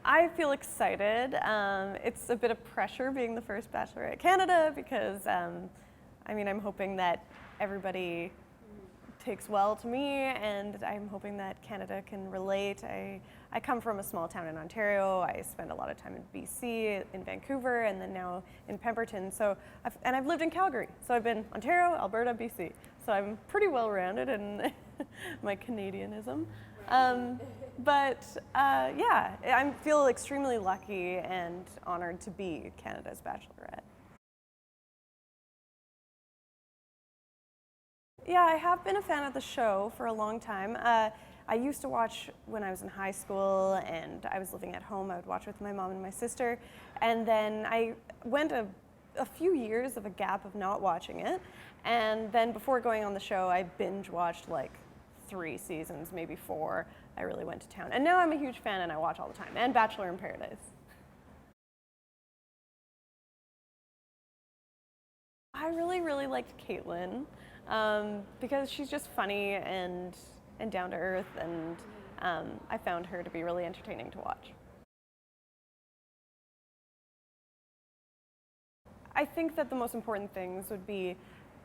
I feel excited. It's a bit of pressure being the first Bachelorette Canada because, I'm hoping that everybody takes well to me, and I'm hoping that Canada can relate. I come from a small town in Ontario. I spent a lot of time in BC, in Vancouver, and then now in Pemberton. I've lived in Calgary. So I've been Ontario, Alberta, BC. So I'm pretty well-rounded in my Canadianism. I feel extremely lucky and honored to be Canada's Bachelorette. Yeah, I have been a fan of the show for a long time. I used to watch when I was in high school and I was living at home. I would watch with my mom and my sister. And then I went a few years of a gap of not watching it. And then before going on the show, I binge watched like 3 seasons, maybe 4. I really went to town. And now I'm a huge fan and I watch all the time. And Bachelor in Paradise. I really, really liked Caitlin because she's just funny and down to earth, and I found her to be really entertaining to watch. I think that the most important things would be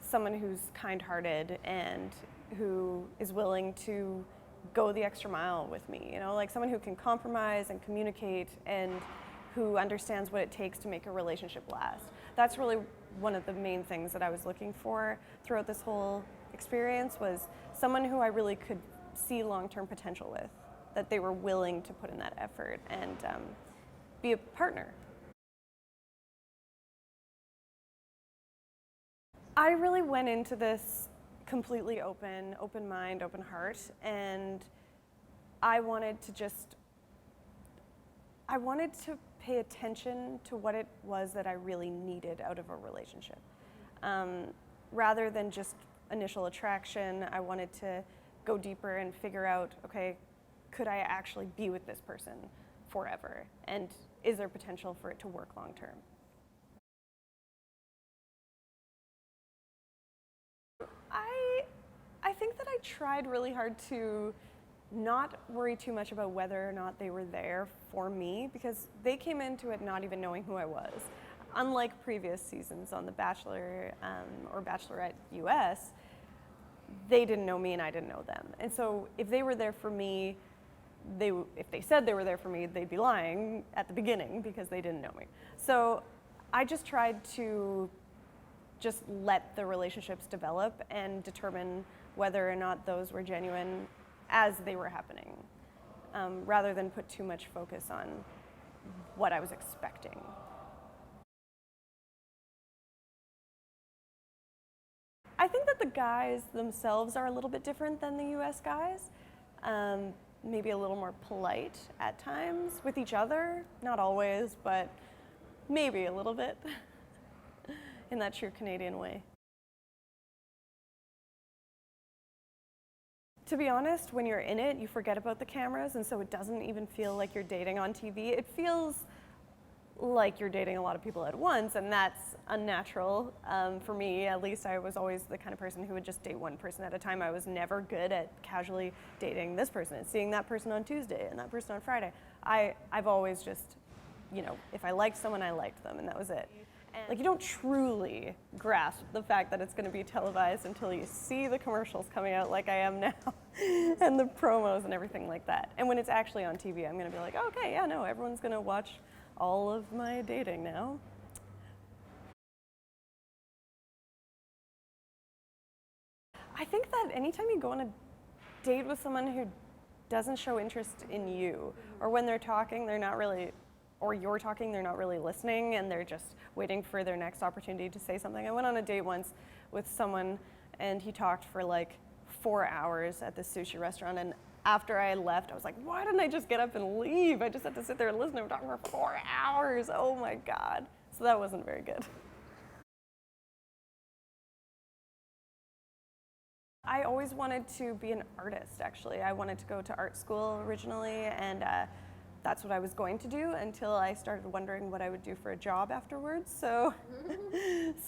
someone who's kind-hearted and who is willing to go the extra mile with me, like someone who can compromise and communicate and who understands what it takes to make a relationship last. That's really one of the main things that I was looking for throughout this whole experience, was someone who I really could see long-term potential with, that they were willing to put in that effort and be a partner. I really went into this completely open mind, open heart, and I wanted to pay attention to what it was that I really needed out of a relationship. Rather than just initial attraction, I wanted to go deeper and figure out, okay, could I actually be with this person forever? And is there potential for it to work long term? I think that I tried really hard to not worry too much about whether or not they were there for me, because they came into it not even knowing who I was. Unlike previous seasons on The Bachelor or Bachelorette US, they didn't know me and I didn't know them. And so if they were there for me, if they said they were there for me, they'd be lying at the beginning because they didn't know me. So I just tried to just let the relationships develop and determine whether or not those were genuine as they were happening, rather than put too much focus on what I was expecting. I think that the guys themselves are a little bit different than the US guys. Maybe a little more polite at times with each other, not always, but maybe a little bit in that true Canadian way. To be honest, when you're in it, you forget about the cameras, and so it doesn't even feel like you're dating on TV. It feels like you're dating a lot of people at once, and that's unnatural. For me, at least, I was always the kind of person who would just date one person at a time. I was never good at casually dating this person and seeing that person on Tuesday and that person on Friday. I've always just, if I liked someone, I liked them, and that was it. Like, you don't truly grasp the fact that it's going to be televised until you see the commercials coming out like I am now and the promos and everything like that. And when it's actually on TV, I'm going to be like, oh, okay, yeah, no, everyone's going to watch all of my dating now. I think that anytime you go on a date with someone who doesn't show interest in you, or when they're talking, they're not really, or you're talking, they're not really listening, and they're just waiting for their next opportunity to say something. I went on a date once with someone, and he talked for like 4 hours at this sushi restaurant, and after I left, I was like, why didn't I just get up and leave? I just had to sit there and listen to him talk for 4 hours. Oh my God. So that wasn't very good. I always wanted to be an artist, actually. I wanted to go to art school originally, and that's what I was going to do until I started wondering what I would do for a job afterwards. So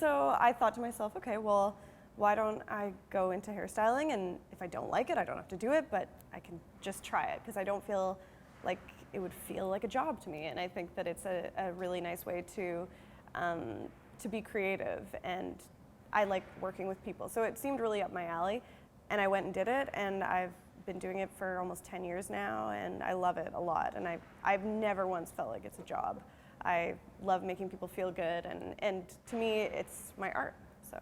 I thought to myself, okay, well, why don't I go into hairstyling, and if I don't like it, I don't have to do it, but I can just try it, because I don't feel like it would feel like a job to me. And I think that it's a really nice way to be creative, and I like working with people. So it seemed really up my alley, and I went and did it, and I've been doing it for almost 10 years now, and I love it a lot. And I've never once felt like it's a job. I love making people feel good, and to me, it's my art, so.